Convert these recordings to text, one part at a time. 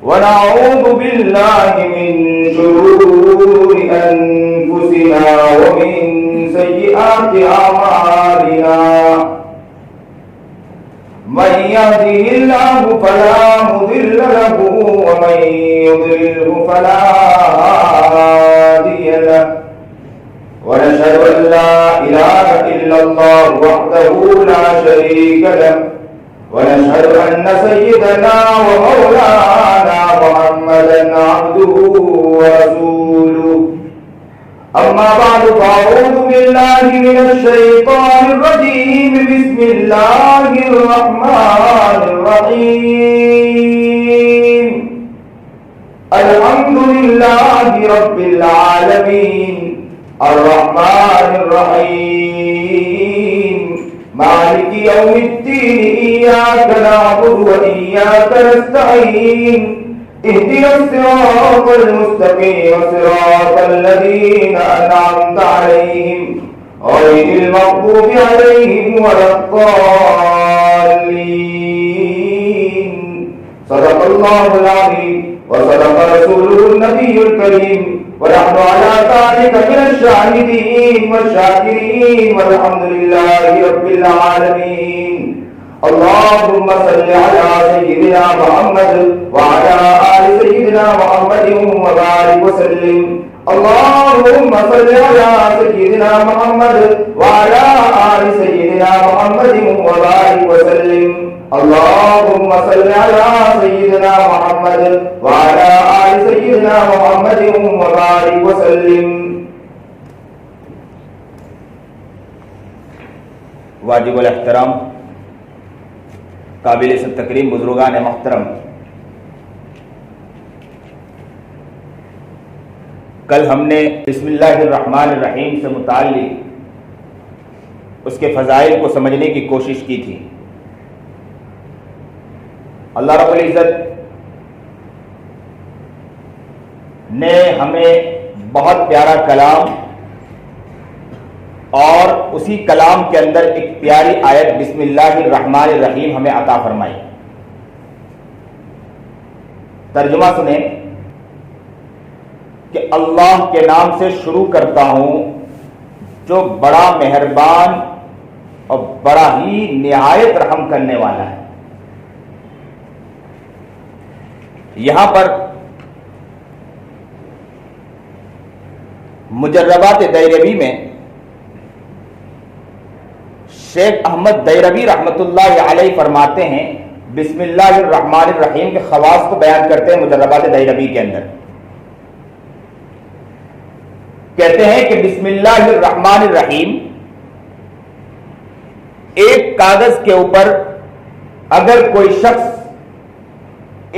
ونعوذ بالله من شرور أنفسنا ومن سيئات أعمالنا من يهده الله فلا مضل له ومن يضلله فلا هادي له ونشهد أن لا إله إلا الله وحده لا شريك له ونشهد أن سيدنا ومولانا محمدا عبده ورسوله أما بعد فأعوذ بالله من الشيطان الرجيم بسم الله الرحمن الرحيم الحمد لله رب العالمين الرحمن الرحيم مالك يوم الدين إياك نعبد وإياك نستعين اهدنا الصراط المستقيم صراط الذين أنعمت عليهم غير المغضوب عليهم ولا الضالين صدق الله العظيم وصدق رسوله النبي الكريم ونحن على ذلك من الشاهدين والشاكرين والحمد لله رب العالمين اللهم صل على سيدنا محمد وعلى آل سيدنا محمد وبارك وسلم اللهم صل على سيدنا محمد وعلى آل سيدنا محمد وبارك وسلم اللهم صل على سيدنا محمد وعلى آل سيدنا محمد وبارك وسلم. واجب الاحترام قابل تکریم بزرگان محترم، کل ہم نے بسم اللہ الرحمن الرحیم سے متعلق اس کے فضائل کو سمجھنے کی کوشش کی تھی. اللہ رب العزت نے ہمیں بہت پیارا کلام اور اسی کلام کے اندر ایک پیاری آیت بسم اللہ الرحمن الرحیم ہمیں عطا فرمائی. ترجمہ سنیں کہ اللہ کے نام سے شروع کرتا ہوں جو بڑا مہربان اور بڑا ہی نہایت رحم کرنے والا ہے. یہاں پر مجربات دیربی میں شیخ احمد دیربی رحمت اللہ علیہ فرماتے ہیں بسم اللہ الرحمن الرحیم کے خواص کو بیان کرتے ہیں مجربات دیربی کے اندر. کہتے ہیں کہ بسم اللہ الرحمن الرحیم ایک کاغذ کے اوپر اگر کوئی شخص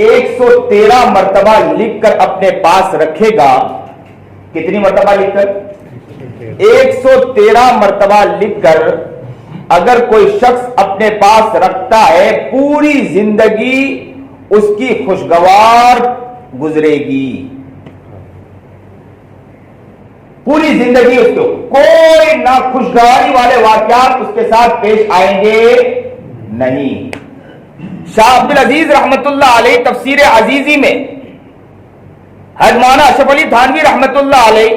113 مرتبہ لکھ کر اپنے پاس رکھے گا، کتنی مرتبہ لکھ کر؟ 113 مرتبہ لکھ کر اگر کوئی شخص اپنے پاس رکھتا ہے، پوری زندگی اس کی خوشگوار گزرے گی. پوری زندگی اس کو کوئی ناخوشگواری والے واقعات اس کے ساتھ پیش آئیں گے نہیں. شاہ عبدالعزیز رحمت اللہ علیہ تفسیر عزیزی میں حضرت مولانا اشرف علی تھانوی رحمت اللہ علیہ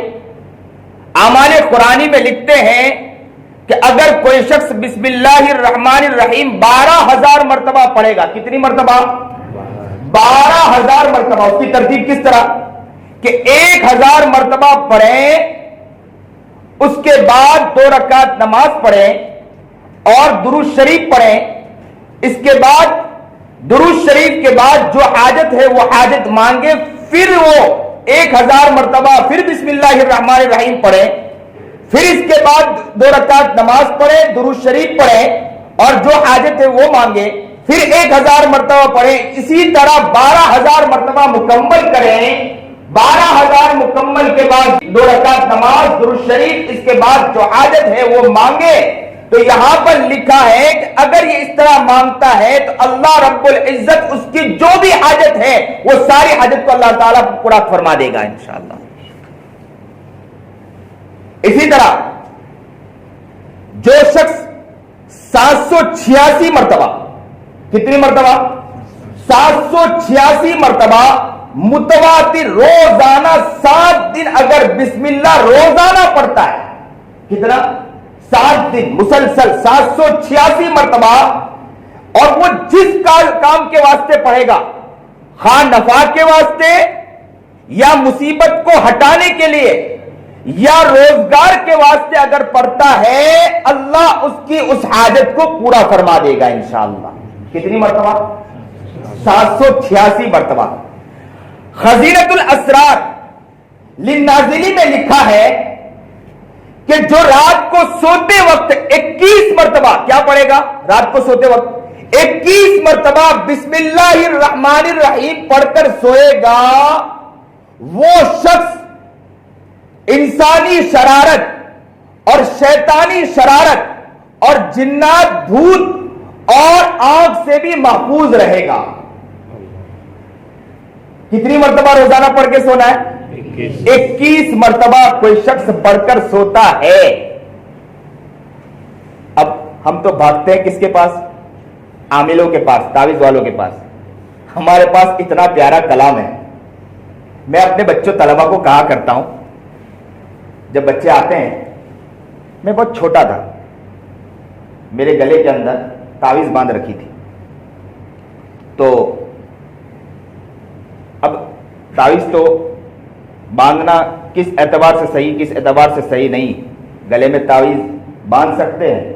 اعمال قرآنی میں لکھتے ہیں کہ اگر کوئی شخص بسم اللہ الرحمن الرحیم 12,000 مرتبہ پڑھے گا، کتنی مرتبہ؟ 12,000 مرتبہ. اس کی ترتیب کس طرح کہ 1,000 مرتبہ پڑھیں، اس کے بعد 2 رکعت نماز پڑھیں اور درود شریف پڑھیں. اس کے بعد درود شریف کے بعد جو حاجت ہے وہ حاجت مانگے، پھر وہ 1,000 مرتبہ پھر بسم اللہ الرحمن الرحیم پڑھیں، پھر اس کے بعد 2 رکعت نماز پڑھیں، درود شریف پڑھیں اور جو حاجت ہے وہ مانگے، پھر 1,000 مرتبہ پڑھیں. اسی طرح 12,000 مرتبہ مکمل کریں. 12,000 مکمل کے بعد 2 رکعت نماز، درود شریف، اس کے بعد جو حاجت ہے وہ مانگے. تو یہاں پر لکھا ہے کہ اگر یہ اس طرح مانگتا ہے تو اللہ رب العزت اس کی جو بھی حاجت ہے وہ ساری حاجت کو اللہ تعالیٰ پورا فرما دے گا انشاءاللہ. اسی طرح جو شخص 786 مرتبہ، کتنی مرتبہ؟ 786 مرتبہ متواتر روزانہ 7 دن اگر بسم اللہ روزانہ پڑھتا ہے، کتنا؟ 7 دن مسلسل 786 مرتبہ، اور وہ جس کام کے واسطے پڑھے گا، خواہ نفع کے واسطے یا مصیبت کو ہٹانے کے لیے یا روزگار کے واسطے اگر پڑھتا ہے، اللہ اس کی اس حاجت کو پورا فرما دے گا انشاءاللہ۔ کتنی مرتبہ؟ 786 مرتبہ۔ خزینۃ الاسرار للنازلی میں لکھا ہے کہ جو رات کو سوتے وقت 21 مرتبہ کیا پڑھے گا؟ رات کو سوتے وقت 21 مرتبہ بسم اللہ الرحمن الرحیم پڑھ کر سوئے گا، وہ شخص انسانی شرارت اور شیطانی شرارت اور جنات، بھوت اور آنکھ سے بھی محفوظ رہے گا۔ کتنی مرتبہ روزانہ پڑھ کے سونا ہے؟ 21 مرتبہ کوئی شخص پڑھ کر سوتا ہے۔ اب ہم تو بھاگتے ہیں کس کے پاس؟ عاملوں کے پاس، تعویذ والوں کے پاس۔ ہمارے پاس اتنا پیارا کلام ہے۔ میں اپنے بچوں طلبہ کو کہا کرتا ہوں، جب بچے آتے ہیں، میں بہت چھوٹا تھا، میرے گلے کے اندر تعویذ باندھ رکھی تھی، تو اب تعویذ تو باندھنا کس اعتبار سے صحیح، کس اعتبار سے صحیح نہیں، گلے میں تعویذ باندھ سکتے ہیں،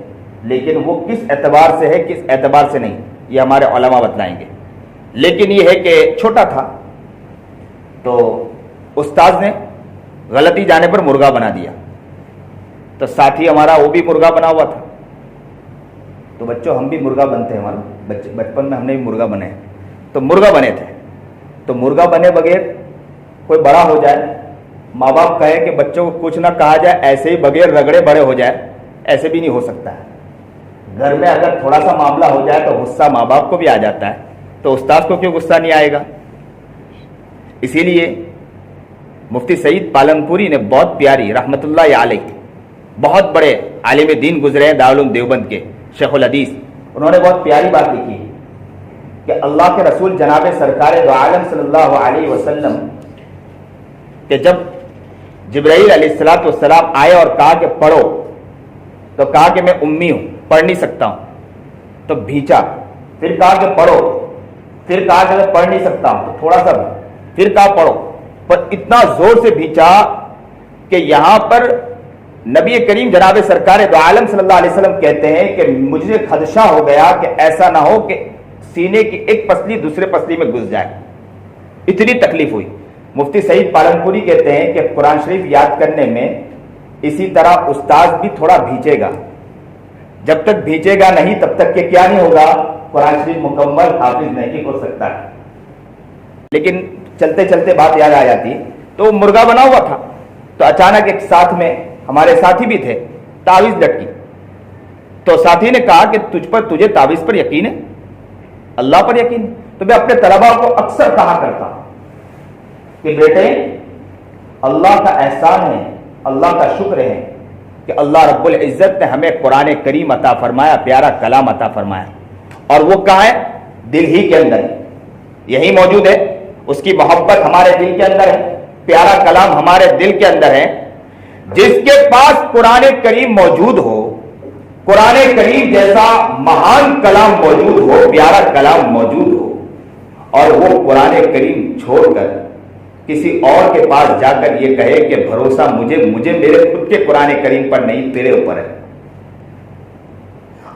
لیکن وہ کس اعتبار سے ہے، کس اعتبار سے نہیں، یہ ہمارے علماء بتلائیں گے۔ لیکن یہ ہے کہ چھوٹا تھا تو استاذ نے غلطی جانے پر مرغا بنا دیا، تو ساتھی ہمارا وہ بھی مرغا بنا ہوا تھا۔ تو بچوں ہم بھی مرغا بنتے ہیں، ہمارا بچپن میں ہم نے بھی مرغا بنے ہیں، تو مرغا بنے تھے۔ تو مرغا بنے بغیر کوئی بڑا ہو جائے، ماں باپ کہے کہ بچوں کو کچھ نہ کہا جائے، ایسے ہی بغیر رگڑے بڑے ہو جائے، ایسے بھی نہیں ہو سکتا ہے۔ گھر میں اگر تھوڑا سا معاملہ ہو جائے تو غصہ ماں باپ کو بھی آ جاتا ہے، تو استاد کو کیوں غصہ نہیں آئے گا؟ اسی لیے مفتی سعید پالنپوری نے بہت پیاری رحمت اللہ علیہ، بہت بڑے عالم دین گزرے ہیں دارالعلوم دیوبند کے، شیخ الحدیث، انہوں نے بہت پیاری بات لکھی کہ اللہ کے رسول جناب سرکار دو عالم صلی اللہ علیہ وسلم کہ جب جبرائیل علیہ السلام آئے اور کہا کہ پڑھو، تو کہا کہ میں امی ہوں، پڑھ نہیں سکتا ہوں، تو بھیچا، پھر کہا کہ پڑھو، پھر کہا کہ میں پڑھ نہیں سکتا ہوں، تو تھوڑا سا، پھر کہا پڑھو، پر اتنا زور سے بھیچا کہ یہاں پر نبی کریم جناب سرکار دو عالم صلی اللہ علیہ وسلم کہتے ہیں کہ مجھے خدشہ ہو گیا کہ ایسا نہ ہو کہ سینے کی ایک پسلی دوسرے پسلی میں گھس جائے، اتنی تکلیف ہوئی۔ مفتی سعید پالنپوری کہتے ہیں کہ قرآن شریف یاد کرنے میں اسی طرح استاذ بھی تھوڑا بھیجے گا، جب تک بھیجے گا نہیں تب تک کہ کیا نہیں ہوگا، قرآن شریف مکمل حافظ نہیں ہو سکتا ہے۔ لیکن چلتے چلتے بات یاد آ جاتی، تو وہ مرغا بنا ہوا تھا، تو اچانک ایک ساتھ میں ہمارے ساتھی بھی تھے، تعویذ لٹکی، تو ساتھی نے کہا کہ تجھے تعویذ پر یقین ہے، اللہ پر یقین ہے؟ تو میں اپنے طلباء کو اکثر کہا کرتا ہوں کہ بیٹے اللہ کا احسان ہے، اللہ کا شکر ہے کہ اللہ رب العزت نے ہمیں قرآن کریم عطا فرمایا، پیارا کلام عطا فرمایا، اور وہ کہاں ہے؟ دل ہی کے اندر ہے، یہی موجود ہے، اس کی محبت ہمارے دل کے اندر ہے، پیارا کلام ہمارے دل کے اندر ہے۔ جس کے پاس قرآن کریم موجود ہو، قرآن کریم جیسا مہان کلام موجود ہو، پیارا کلام موجود ہو، اور وہ قرآن کریم چھوڑ کر کسی اور کے پاس جا کر یہ کہے کہ بھروسہ مجھے میرے خود کے قرآن کریم پر نہیں، تیرے اوپر ہے۔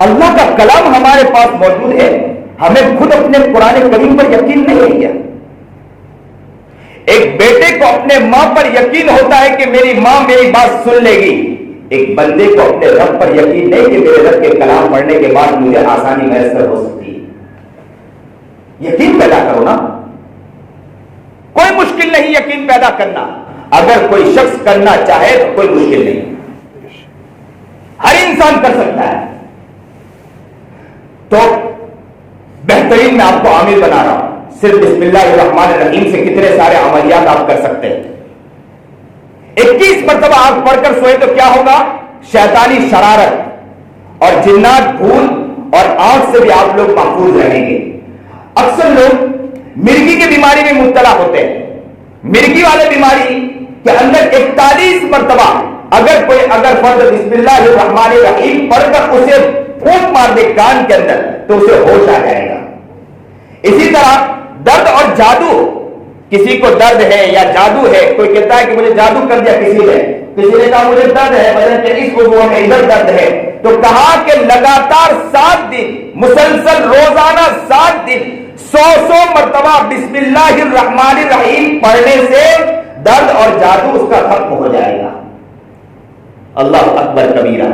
اللہ کا کلام ہمارے پاس موجود ہے، ہمیں خود اپنے قرآن کریم پر یقین نہیں ہے کیا؟ ایک بیٹے کو اپنے ماں پر یقین ہوتا ہے کہ میری ماں میری بات سن لے گی، ایک بندے کو اپنے رب پر یقین نہیں کہ میرے رب کے کلام پڑھنے کے بعد مجھے آسانی میسر ہو سکتی ہے۔ یقین پیدا کرو نا، کوئی مشکل نہیں یقین پیدا کرنا، اگر کوئی شخص کرنا چاہے تو کوئی مشکل نہیں، ہر انسان کر سکتا ہے۔ تو بہترین میں آپ کو عامل بنا رہا ہوں، صرف بسم اللہ الرحمن الرحیم سے کتنے سارے عملیات آپ کر سکتے ہیں۔ 21 مرتبہ آپ پڑھ کر سوئے تو کیا ہوگا؟ شیطانی شرارت اور جنات، بھول اور آنکھ سے بھی آپ لوگ محفوظ رہیں گے۔ اکثر لوگ مرگی کی بیماری میں مبتلا ہوتے ہیں. مرگی والے بیماری کے اندر 41 مرتبہ اگر فرد بسم اللہ الرحمن الرحیم پڑھ کر اسے پھونک مار دے کان کے اندر تو اسے ہوش آ جائے گا. اسی طرح درد اور جادو، کسی کو درد ہے یا جادو ہے، کوئی کہتا ہے کہ مجھے جادو کر دیا کسی نے کہا مجھے درد ہے بدن کے اس عضو میں ادھر درد ہے، تو کہا کہ لگاتار 7 دن مسلسل روزانہ 7 دن 100 مرتبہ بسم اللہ الرحمن الرحیم پڑھنے سے درد اور جادو اس کا ختم ہو جائے گا. اللہ اکبر کبیرہ.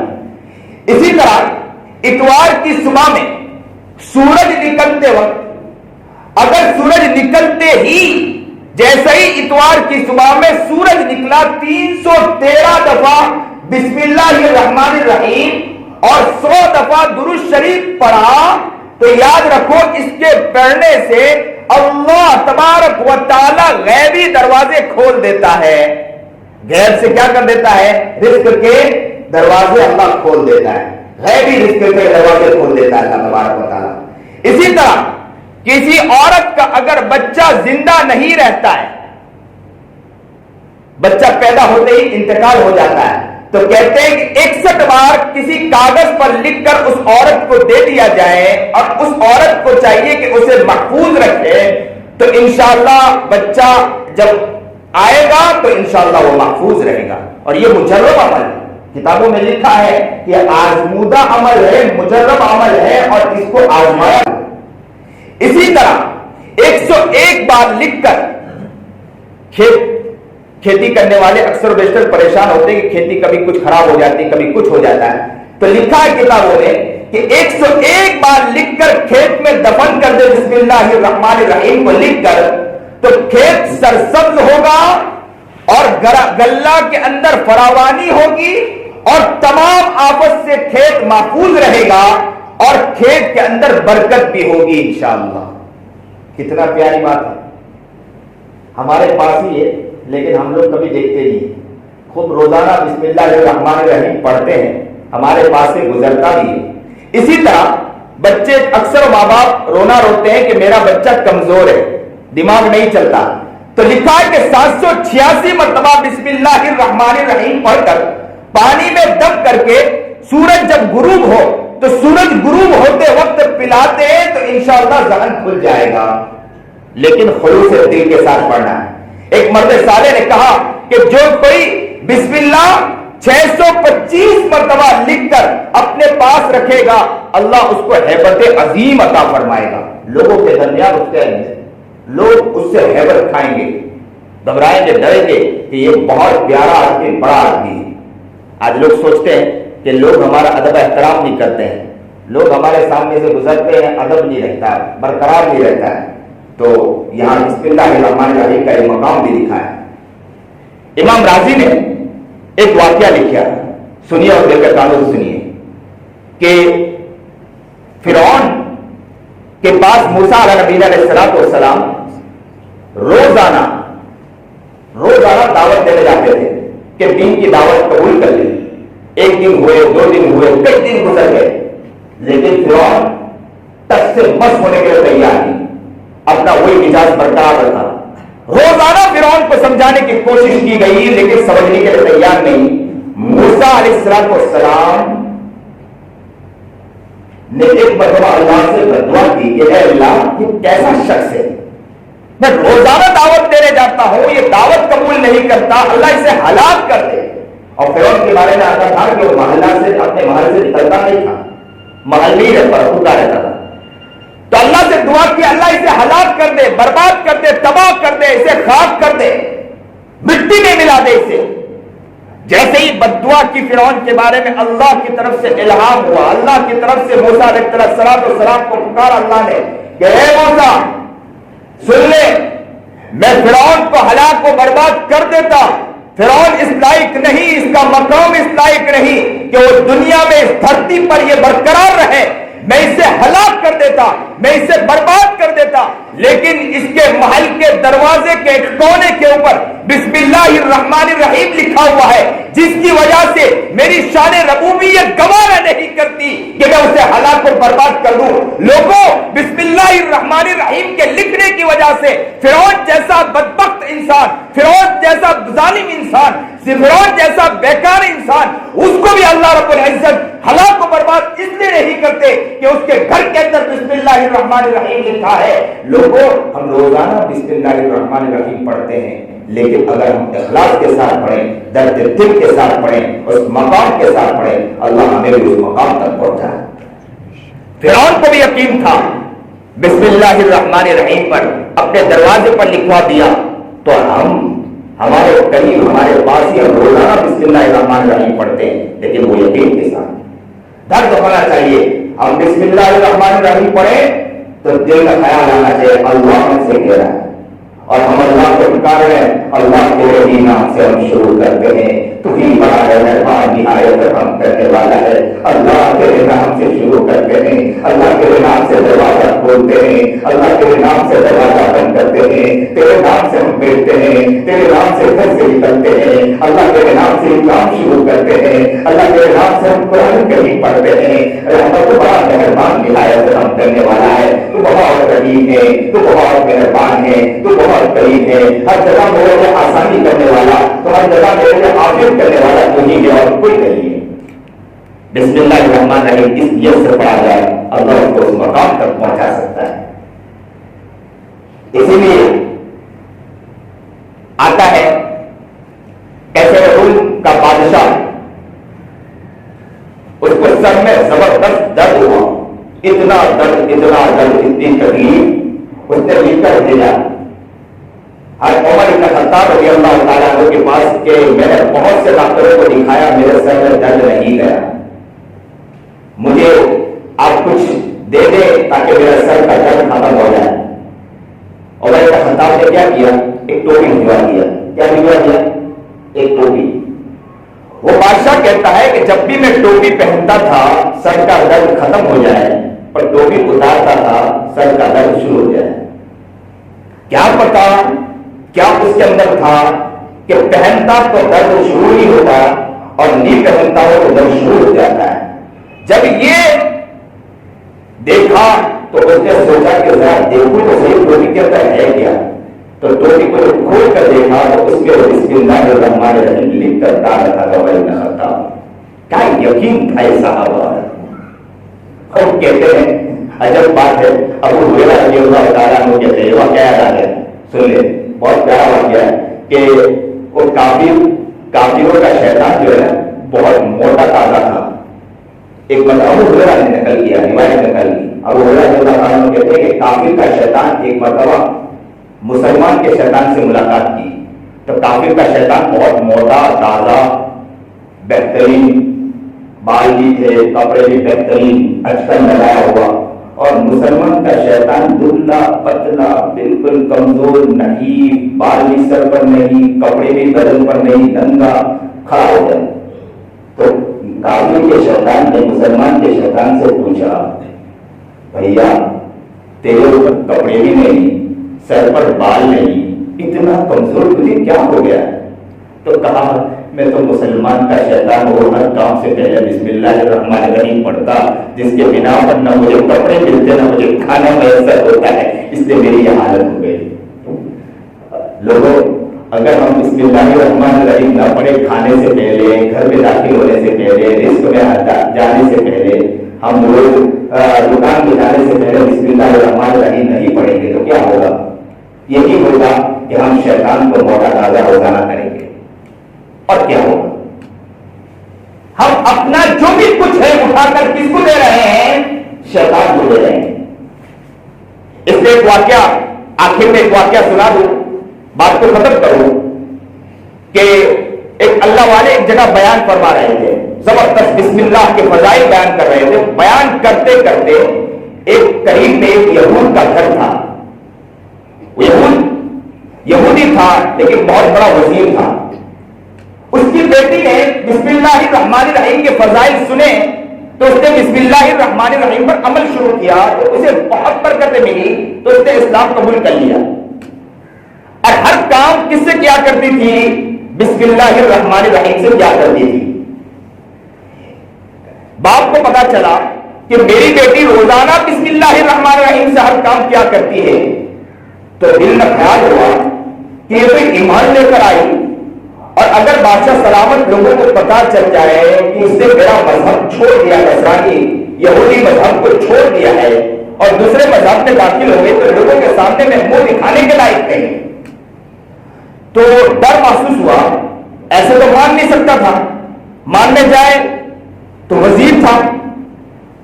اسی طرح اتوار کی صبح میں سورج نکلتے وقت اگر سورج نکلتے ہی جیسے ہی اتوار کی صبح میں سورج نکلا 313 دفعہ بسم اللہ الرحمن الرحیم اور 100 دفعہ درود شریف پڑھا تو یاد رکھو اس کے پڑھنے سے اللہ تبارک و تعالی غیبی دروازے کھول دیتا ہے. غیب سے کیا کر دیتا ہے؟ رزق کے دروازے اللہ کھول دیتا ہے. غیبی رزق کے دروازے کھول دیتا ہے اللہ تبارک و تعالی. اسی طرح کسی عورت کا اگر بچہ زندہ نہیں رہتا ہے، بچہ پیدا ہوتے ہی انتقال ہو جاتا ہے، تو کہتے ہیں کہ 61 بار کسی کاغذ پر لکھ کر اس عورت کو دے دیا جائے اور اس عورت کو چاہیے کہ اسے محفوظ رکھے، تو انشاءاللہ بچہ جب آئے گا تو انشاءاللہ وہ محفوظ رہے گا. اور یہ مجرب عمل ہے، کتابوں میں لکھا ہے کہ آزمودہ عمل ہے، مجرب عمل ہے اور اس کو آزمایا. اسی طرح 101 بار لکھ کر کھیتی کرنے والے اکثر و بیشتر پریشان ہوتے ہیں کہ کھیتی کبھی کچھ خراب ہو جاتی ہے، کبھی کچھ ہو جاتا ہے، تو لکھا ہے کتابوں میں کہ 101 بار لکھ کر کھیت میں دفن کر دے بسم اللہ الرحمن الرحیم کو لکھ کر، تو کھیت سرسبز ہوگا اور غلہ کے اندر فراوانی ہوگی اور تمام آفت سے کھیت محفوظ رہے گا اور کھیت کے اندر برکت بھی ہوگی انشاءاللہ. کتنا پیاری بات ہے. ہمارے پاس ہی ہے لیکن ہم لوگ کبھی دیکھتے نہیں. خوب روزانہ بسم اللہ الرحمن الرحیم پڑھتے ہیں، ہمارے پاس سے گزرتا بھی ہے. اسی طرح بچے اکثر ماں باپ روتے ہیں کہ میرا بچہ کمزور ہے، دماغ نہیں چلتا، تو لکھا ہے کہ 786 مرتبہ بسم اللہ الرحمن الرحیم پڑھ کر پانی میں دب کر کے سورج جب غروب ہو تو سورج غروب ہوتے وقت پلاتے ہیں تو انشاءاللہ ذہن کھل جائے گا، لیکن خلوص دل کے ساتھ پڑھنا ہے. ایک مرد صالح نے کہا کہ جو کوئی بسم اللہ 625 مرتبہ لکھ کر اپنے پاس رکھے گا اللہ اس کو ہیبت عظیم عطا فرمائے گا. لوگوں کے درمیان اس کے لوگ اس سے ہیبت کھائیں گے، گھبرائیں گے، ڈریں گے کہ یہ بہت پیارا آدمی، بڑا آدمی ہے. آج لوگ سوچتے ہیں کہ لوگ ہمارا ادب احترام نہیں کرتے ہیں، لوگ ہمارے سامنے سے گزرتے ہیں، ادب نہیں رہتا ہے، برقرار نہیں رہتا ہے. تو یہاں بسم اللہ الرحمن الرحیم کا ایک مقام بھی لکھا ہے. امام راضی نے ایک واقعہ لکھا، سنیے اور دل کے کانوں سے سنیے، کہ فرعون کے پاس موسیٰ علیہ نبی علیہ السلام روزانہ دعوت دینے جاتے تھے کہ دین کی دعوت قبول کر لیں. 1 دن ہوئے، 2 دن ہوئے، کئی دن گزر گئے، لیکن فرعون تک سے مس ہونے کے لیے تیار نہیں، اپنا وہی مزاج برقرار رکھا. روزانہ فرعون کو سمجھانے کی کوشش کی گئی لیکن سمجھنے کے لیے تیار نہیں. موسیٰ علیہ السلام نے ایک مرتبہ اللہ سے بدعا کی کہ اے اللہ یہ کیسا شخص ہے، میں روزانہ دعوت دینے جاتا ہوں، یہ دعوت قبول نہیں کرتا، اللہ اسے ہلاک کر دے. اور فرعون کے بارے میں آتا تھا کہ وہ محلہ سے اپنے محل سے نکلتا نہیں تھا، محلی ہوتا رہتا تھا. تو اللہ سے دعا کی اللہ اسے ہلاک کر دے، برباد کر دے، تباہ کر دے، اسے خاک کر دے، مٹی میں ملا دے اسے. جیسے ہی بددعا کی فرعون کے بارے میں اللہ کی طرف سے الہام ہوا، اللہ کی طرف سے موسیٰ علیہ السلام کو پکارا اللہ نے کہ اے موسیٰ سن لے، میں فرعون کو ہلاک و برباد کر دیتا، فرعون اس لائق نہیں، اس کا مقام اس لائق نہیں کہ وہ دنیا میں اس دھرتی پر یہ برقرار رہے، میں اسے ہلاک کر دیتا، میں اسے برباد کر دیتا، لیکن اس کے محل کے دروازے کے ایک کونے کے اوپر بسم اللہ الرحمن الرحیم لکھا ہوا ہے، جس کی وجہ سے میری شان ربوبیت گوارا نہیں کرتی کہ میں اسے ہلاک اور برباد کر دوں۔ لوگوں، بسم اللہ الرحمن الرحیم کے لکھنے کی وجہ سے فرعون جیسا بدبخت انسان، فرعون جیسا ظالم انسان، فرعون جیسا بیکار انسان، اس کو بھی اللہ رب العزت ہلاک و برباد اس لیے نہیں کرتے کہ اس کے گھر کے اندر بسم اللہ الرحمن الرحیم لکھا ہے۔ لوگوں، ہم روزانہ بسم اللہ الرحمن الرحیم پڑھتے ہیں، لیکن اگر ہم اخلاص کے ساتھ پڑھیں، درد دل کے ساتھ پڑھیں، اس مقام کے ساتھ پڑھیں، اللہ ہمیں بھی اس مقام تک پہنچائے۔ فرعون کو بھی یقین تھا، بسم اللہ الرحمن الرحیم پر اپنے دروازے پر لکھوا دیا تو ہمارے قریب، ہمارے پاس ہی ہم روزانہ بسم اللہ الرحمن الرحیم پڑھتے ہیں، لیکن وہ یقین کے ساتھ درد ہونا چاہیے۔ ہم بسم اللہ الرحمن الرحیم پڑھیں تو دل کا خیال آنا چاہیے اللہ ہم سے کہہ رہا ہے، اور ہم اللہ کو پکار رہے ہیں، اللہ تیرے ہی نام سے ہم شروع کرتے ہیں، تو ہی بڑا ہے، مہربان نہایت رحم کرنے والا ہے۔ اللہ تیرے نام سے شروع کرتے ہیں، اللہ تیرے نام سے دروازہ کھولتے ہیں، اللہ تیرے نام سے دروازہ بند کرتے ہیں، تیرے نام سے ہم بیٹھتے ہیں، تیرے نام سے گھر سے نکلتے ہیں، اللہ تیرے نام سے کام شروع کرتے ہیں، اللہ تیرے نام سے ہم قرآن کریم پڑھتے ہیں۔ رحمت بڑا مہربان نہایت رحم کرنے والا ہے، تو بہت رحیم ہے، تو بہت مہربان ہے، تو بہت قریب ہے، ہر جگہ میرے لیے آسانی کرنے والا، تو ہر جگہ میرے لیے عافیت کرنے والا تو ہی ہے اور کوئی نہیں ہے۔ بسم اللہ الرحمن الرحیم اس نیت سے پڑھا جائے، اللہ اس کو اس مقام تک پہنچا سکتا ہے۔ اسی لیے آتا ہے کیسے روم کا بادشاہ، اس کو سر میں زبردست درد ہوا، اتنا درد، اتنی تکلیف، اس نے لکھ کر بھیجا عمر بن خطاب رضی اللہ تعالیٰ عنہ کے پاس کہ میں نے بہت سے ڈاکٹروں کو دکھایا، میرے سر میں درد نہیں گیا، مجھے آپ کچھ دے دیں تاکہ میرا سر کا درد ختم ہو جائے۔ عمر بن خطاب نے کیا کیا؟ ایک ٹوپی بھجوا دیا۔ کیا بھجوا دیا؟ ایک ٹوپی۔ وہ بادشاہ کہتا ہے کہ جب بھی میں ٹوپی پہنتا تھا سر کا درد ختم ہو جائے، اور ٹوپی اتارتا تھا سر کا درد شروع ہو جائے۔ کیا پتا کیا اس کے اندر تھا کہ پہنتا تو درد شروع ہی ہوتا اور نہیں پہنتا ہو تو درد شروع ہو جاتا ہے۔ جب یہ دیکھا تو اس نے سوچا کہ ذرا دیکھو تو صحیح ٹوپی کے اندر ہے کیا، تو ٹوپی کو کھول کر دیکھا تو اس کے بسم اللہ الرحمن الرحیم لکھ کر ڈال رکھا تھا عمر بن خطاب۔ کیا یقین تھا یہ صحابہ، اور کہتے ہیں عجب بات ہے، ابو ہریرہ رضی اللہ تعالیٰ عنہ کہتے ہیں، واقعہ یاد ہے، سن لیں، بہت پیارا واقعہ ہے کہ وہ کافروں کا شیطان جو ہے بہت موٹا تازہ تھا۔ ایک مرتبہ ابو ہریرہ نے نقل کیا، روایت نقل کی، ابو ہریرہ رضی اللہ تعالیٰ عنہ کہتے ہیں کہ کافر کا شیطان ایک مرتبہ مسلمان کے شیطان سے ملاقات کی، تو کافر کا شیطان بہت موٹا تازہ بہترین، بال بھی تھے، کپڑے بھی بہترین، اچکن لگایا ہوا، اور مسلمان کا شیطان دبلا پتلا بالکل کمزور، نہیں بال بھی سر پر نہیں، کپڑے بھی بدن پر نہیں، ننگا کھڑا ہو جائے۔ تو کافر کے شیطان نے مسلمان کے شیطان سے پوچھا، بھیا تیرے اوپر کپڑے بھی نہیں، سر پر بال نہیں، اتنا کمزور تجھے کیا ہو گیا؟ تو کہا میں تو مسلمان کا شیطان ہوں، ہر کام سے پہلے بسم اللہ الرحمن الرحیم پڑھتا، جس کے بنا پر نہ مجھے کپڑے ملتے نہ مجھے کھانا میسر ہوتا ہے، اس لیے میری یہ حالت ہو گئی۔ لوگوں، اگر ہم بسم اللہ الرحمن الرحیم نہ پڑھے کھانے سے پہلے، گھر میں داخل ہونے سے پہلے، رزق میں جانے سے پہلے، ہم روز دکان میں جانے سے پہلے بسم اللہ الرحمن الرحیم نہیں پڑھیں گے تو کیا ہوگا؟ یہی ہوگا کہ ہم شیطان کو موٹا تازہ روزانہ کریں گے، اور کیا ہوگا؟ ہم اپنا جو بھی کچھ ہے اٹھا کر کس کو دے رہے ہیں؟ شیطان کو دے رہے ہیں۔ اس لیے ایک واقعہ، آخر میں ایک واقعہ سنا دوں، بات کو ختم کروں، کہ ایک اللہ والے ایک جگہ بیان فرما رہے تھے، زبردست بسم اللہ کے فضائل بیان کر رہے تھے، بیان کرتے کرتے ایک قریب میں ایک یہود کا گھر تھا، یہودی تھا لیکن بہت بڑا وزیر تھا۔ اس کی بیٹی نے بسم اللہ الرحمن الرحیم کے فضائل سنے تو اس نے بسم اللہ الرحمن الرحیم پر عمل شروع کیا تو اسے بہت برکتیں ملی، تو اس نے اسلام قبول کر لیا۔ اور ہر کام کس سے کیا کرتی تھی؟ بسم اللہ الرحمن الرحیم سے کیا کرتی تھی۔ باپ کو پتا چلا کہ میری بیٹی روزانہ بسم اللہ الرحمن الرحیم سے ہر کام کیا کرتی ہے، تو دل میں خیال ہوا کہ یہ تو ایمان لے کر آئی، اور اگر بادشاہ سلامت لوگوں کو پتا چل جائے کہ اس نے میرا مذہب چھوڑ دیا، نصرانی یہودی مذہب کو چھوڑ دیا ہے اور دوسرے مذہب میں داخل ہو گئے، تو لوگوں کے سامنے میں منہ دکھانے کے لائق نہیں۔ تو ڈر محسوس ہوا، ایسے تو مان نہیں سکتا تھا، ماننے جائے تو وزیر تھا،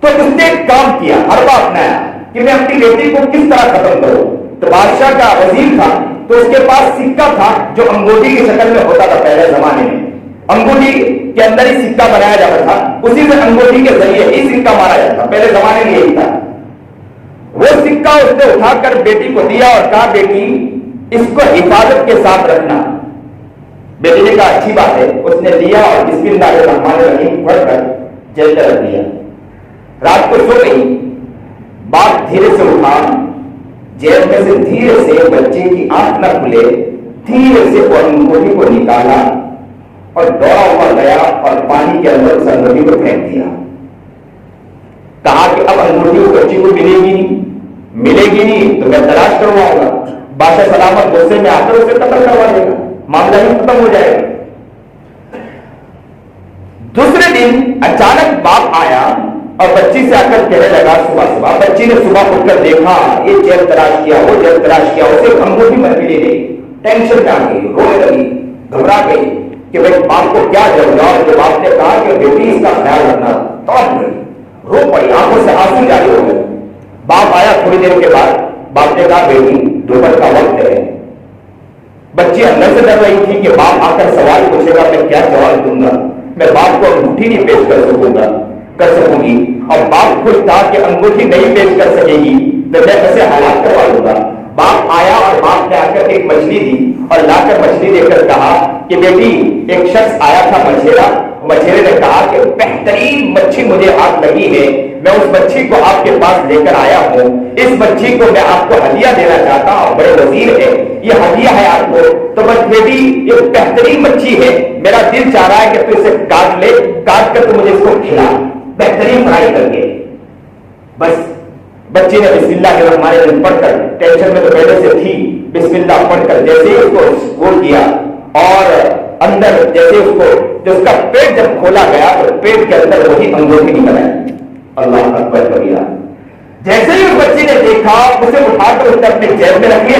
تو اس نے ایک کام کیا، حربہ اپنایا کہ میں اپنی بیٹی کو کس طرح ختم کروں۔ تو بادشاہ کا وزیر تھا، تو اس کے پاس سکہ تھا جو انگوٹھی کی شکل میں ہوتا تھا پہلے زمانے میں، انگوٹھی کے اندر ہی سکہ بنایا جاتا تھا، اسی سے انگوٹھی کے ذریعے ہی سکہ مارا جاتا تھا، پہلے زمانے میں یہی تھا۔ وہ سکہ اس نے اٹھا کر بیٹی کو دیا اور کہا بیٹی اس کو حفاظت کے ساتھ رکھنا۔ بیٹی نے کہا اچھی بات ہے، اس نے لیا اور بسم اللہ الرحمن الرحیم پڑھ کر جیل میں رکھ دیا۔ رات کو سو گئی، باپ دھیرے سے اٹھا، جیل میں سے دھیرے سے بچے کی آنکھ نہ کھلے دھیرے سے وہ انگوٹھی کو نکالا اور دوڑا ہوا گیا اور پانی کے اندر اس انگوٹھی کو پھینک دیا۔ کہا کہ اب انگوٹھی اس بچی کو ملے گی نہیں تو میں تلاش کرواؤں گا، بادشاہ سلامت غصے میں آ کر اسے قتل کروا دے گا، معاملہ ہی ختم ہو جائے گا۔ دوسرے دن اچانک باپ آیا اور بچی سے آ کر کہنے لگا صبح بچی نے صبح اٹھ کر دیکھا، یہ جیب تلاش کیا، وہ جیب تلاش کیا، اسے انگوٹھی ملی نہیں، ٹینشن میں آ گئی، رونے لگی، گھبرا گئی کہ بھائی باپ کو کیا جب اور جب باپ نے کہا کہ بیٹی اس کا خیال رکھنا، توڑ گئی، رو پڑی، آنکھوں سے آنسو جاری ہو گئے۔ باپ آیا تھوڑی دیر کے بعد، باپ نے کہا بیٹی دوپہر کا وقت ہے۔ بچی اندر سے ڈر رہی تھی کہ باپ آ کر سوال پوچھے گا، میں کیا جواب دوں گا، میں باپ کو انگوٹھی نہیں پیش کر سکوں گی، اور باپ خوش تھا کہ انگوٹھی نہیں پیش کر سکے گی تو میں اسے ہلاک کروا دوں گا۔ باپ آیا اور باپ نے آ کر ایک مچھلی دی اور لا کر مچھلی دے کر کہا کہ بیٹی ایک شخص آیا تھا مچھیرے نے کہا کہ بہترین مچھی مجھے ہاتھ لگی ہے، میں اس مچھی کو آپ کے پاس لے کر آیا ہوں، اس مچھی کو میں آپ کو ہدیہ دینا چاہتا ہوں، بڑے وزیر ہے، یہ ہدیہ ہے آپ کو، تو بس بیٹی یہ بہترین مچھی ہے، میرا دل چاہ رہا ہے کہ تو اسے کاٹ لے، کاٹ کر تو مجھے اس کو کھلا بہترین فرائی کر کے۔ بس بچے نے بسم اللہ الرحمن الرحیم پڑھ کر، ٹینشن میں تو پہلے سے تھی، بسم اللہ پڑھ کر جیسے اس کو گول کیا اور اندر جیسے اس کو جو اس کا پیٹ جب کھولا گیا تو پیٹ کے اندر وہی انگوٹھی نکل آئی۔ اللہ اکبر کبیرہ۔ جیسے ہی اس بچی نے دیکھا اسے اٹھا کر اس نے اپنے جیب میں رکھ لیا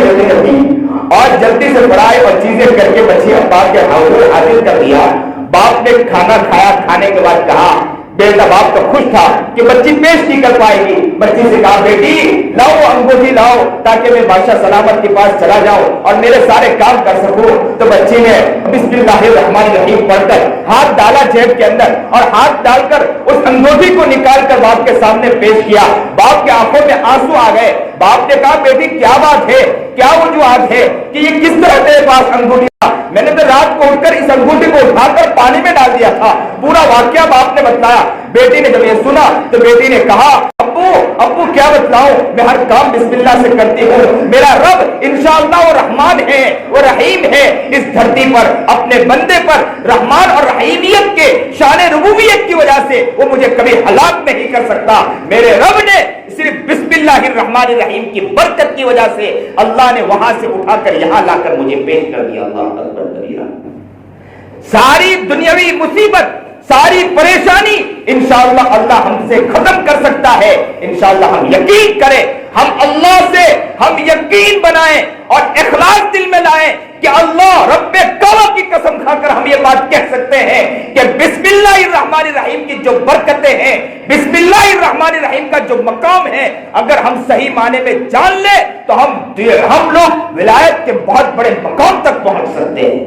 اور جلدی سے بڑھائے اور چیزیں کر کے بچی باپ کے حاضر کر دیا۔ باپ نے کھانا کھایا، کھانے کے بعد کہا بیٹا، باپ تو خوش تھا کہ بچی پیش نہیں کر پائے گی، بچی سے کہا بیٹی لاؤ انگوٹھی لاؤ تاکہ میں بادشاہ سلامت کے پاس چلا جاؤں اور میرے سارے کام کر سکوں۔ تو بچی نے بسم اللہ الرحمن الرحیم پڑھ کر ہاتھ ڈالا جیب کے اندر اور ہاتھ ڈال کر اس انگوٹھی کو نکال کر باپ کے سامنے پیش کیا۔ باپ کے آنکھوں میں آنسو آ گئے۔ باپ نے کہا بیٹی کیا بات ہے، کیا وجوہات ہے کہ یہ کس طرح تیرے پاس انگوٹھی؟ میں نے تو رات کو اٹھ کر اس انگوٹھی کو اٹھا کر پانی میں ڈال دیا تھا۔ پورا واقعہ باپ نے بتلایا۔ بیٹی نے جب یہ سنا تو بیٹی نے کہا ابو کیا بتلاؤں، میں ہر کام بسم اللہ سے کرتی ہوں، میرا رب انشاءاللہ وہ رحمان ہے، وہ رحیم ہے، اس دھرتی پر اپنے بندے پر رحمان اور رحیمیت کے شان ربوبیت کی وجہ سے وہ مجھے کبھی ہلاک نہیں کر سکتا۔ میرے رب نے صرف بسم اللہ الرحمن الرحیم کی برکت کی وجہ سے اللہ نے وہاں سے اٹھا کر یہاں لا کر مجھے پیش کر دیا۔ اللہ اکبر کبیرہ۔ ساری دنیاوی مصیبت، ساری پریشانی انشاءاللہ اللہ ہم سے ختم کر سکتا ہے۔ انشاءاللہ ہم یقین کریں، ہم اللہ سے ہم یقین بنائیں اور اخلاص دل میں لائیں کہ اللہ رب کعبہ کی قسم کھا کر ہم یہ بات کہہ سکتے ہیں کہ بسم اللہ الرحمن الرحیم کی جو برکتیں ہیں، بسم اللہ الرحمن الرحیم کا جو مقام ہے، اگر ہم صحیح معنی میں جان لیں تو ہم لوگ ولایت کے بہت بڑے مقام تک پہنچ سکتے ہیں۔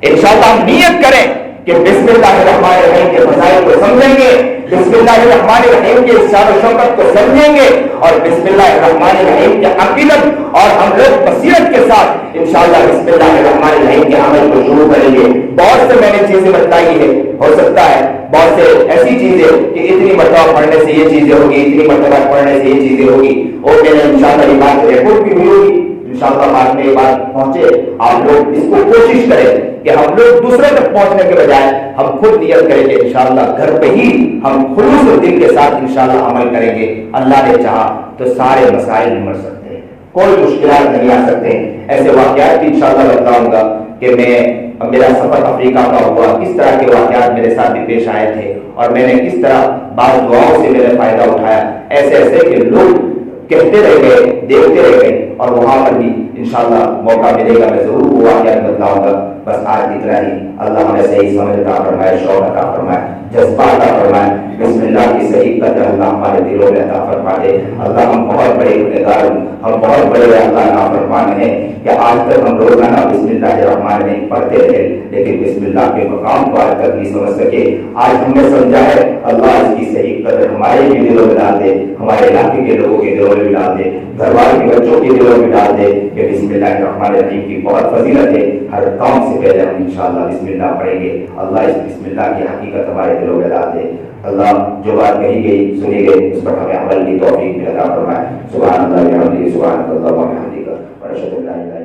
انشاءاللہ ہم نیت کریں کہ بسم اللہ الرحمن الرحیم کے فضائل کو سمجھیں گے، بسم اللہ الرحمن الرحیم کے شان و شوکت کو سمجھیں گے، اور بسم اللہ الرحمن الرحیم کے عقیدت اور ہم لوگ بصیرت کے ساتھ انشاءاللہ بسم اللہ الرحمن الرحیم کے عمل کو شروع کریں گے۔ بہت سے میں نے چیزیں بتائی ہے، ہو سکتا ہے بہت سے ایسی چیزیں کہ اتنی مرتبہ پڑھنے سے یہ چیزیں ہوگی، اتنی مرتبہ پڑھنے سے یہ چیزیں ہوگی، اور میں نے انشاءاللہ یہ بات ریکارڈ بھی ہوئی ہوگی، انشاءاللہ بعد میں یہ بات پہنچے۔ آپ لوگ اس کو کوشش کریں کہ ہم لوگ دوسرے تک پہنچنے کے بجائے ہم خود نیت کریں گے انشاءاللہ گھر پہ ہی ہم خلوص و دل کے ساتھ انشاءاللہ عمل کریں گے۔ اللہ نے چاہا تو سارے مسائل نمٹ سکتے ہیں، کوئی مشکلات نہیں آ سکتے ہیں۔ ایسے واقعات بھی انشاءاللہ بتاؤں گا کہ میرا سفر افریقہ کا ہوا، کس طرح کے واقعات میرے ساتھ بھی پیش آئے تھے، اور میں نے کس طرح بعض دعاؤں سے میں نے فائدہ اٹھایا، ایسے ایسے کہ لوگ کہتے رہ گئے، دیکھتے رہ گئے، اور وہاں پر بھی انشاءاللہ موقع ملے گا میں ضرور وہ واقعات بتلاؤں گا۔ بس آج اتنا ہی، اللہ ہمیں صحیح سمجھ عطا فرمائے، شوق عطا فرمائے، جذبہ عطا فرمائے، بسم اللہ کی صحیح قدر اللہ ہمارے دلوں میں عطا فرما دے۔ اللہ ہم بہت بڑے گنہگار، ہم بہت بڑے اللہ نافرمان ہیں کہ آج تک ہم روزانہ بسم اللہ الرحمن الرحیم پڑھتے رہے، لیکن بسم اللہ کے مقام کو آج تک نہیں سمجھ سکے۔ آج ہم نے سمجھا ہے، اللہ اس کی صحیح قدر ہمارے بھی دلوں میں ڈال دے، ہمارے علاقے کے لوگوں کے دلوں میں بھی ڈال دے، گھر والے کے بچوں کے دلوں میں ڈال دے کہ بسم اللہ الرحمن الرحیم کی بہت فضیلت ہے۔ ہر کام سے پہلے ہم انشاءاللہ بسم اللہ پڑھیں گے، اللہ اس بسم اللہ کی حقیقت ہمارے دلوں میں ڈال دے۔ اللہ جو بات کہی گئی سنی گئی اس پر ہمیں عمل کی توفیق عطا فرمائے۔ سبحان اللہ وبحمدہ، سبحان اللہ وبحمدہ، اشہد ان لا الہ الا اللہ۔